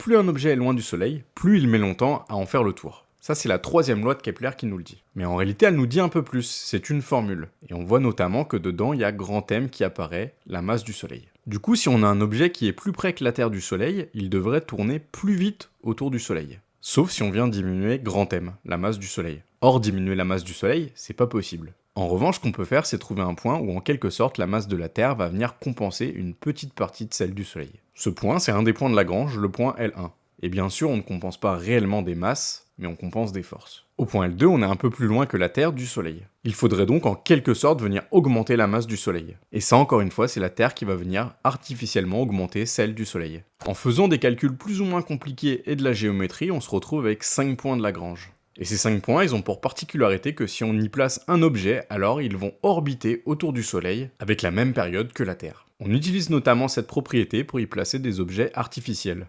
plus un objet est loin du Soleil, plus il met longtemps à en faire le tour. Ça, c'est la troisième loi de Kepler qui nous le dit. Mais en réalité, elle nous dit un peu plus, c'est une formule. Et on voit notamment que dedans, il y a grand M qui apparaît, la masse du Soleil. Du coup, si on a un objet qui est plus près que la Terre du Soleil, il devrait tourner plus vite autour du Soleil. Sauf si on vient diminuer grand M, la masse du Soleil. Or, diminuer la masse du Soleil, c'est pas possible. En revanche, ce qu'on peut faire, c'est trouver un point où en quelque sorte la masse de la Terre va venir compenser une petite partie de celle du Soleil. Ce point, c'est un des points de Lagrange, le point L1. Et bien sûr, on ne compense pas réellement des masses, mais on compense des forces. Au point L2, on est un peu plus loin que la Terre du Soleil. Il faudrait donc en quelque sorte venir augmenter la masse du Soleil. Et ça, encore une fois, c'est la Terre qui va venir artificiellement augmenter celle du Soleil. En faisant des calculs plus ou moins compliqués et de la géométrie, on se retrouve avec 5 points de Lagrange. Et ces 5 points, ils ont pour particularité que si on y place un objet, alors ils vont orbiter autour du Soleil avec la même période que la Terre. On utilise notamment cette propriété pour y placer des objets artificiels.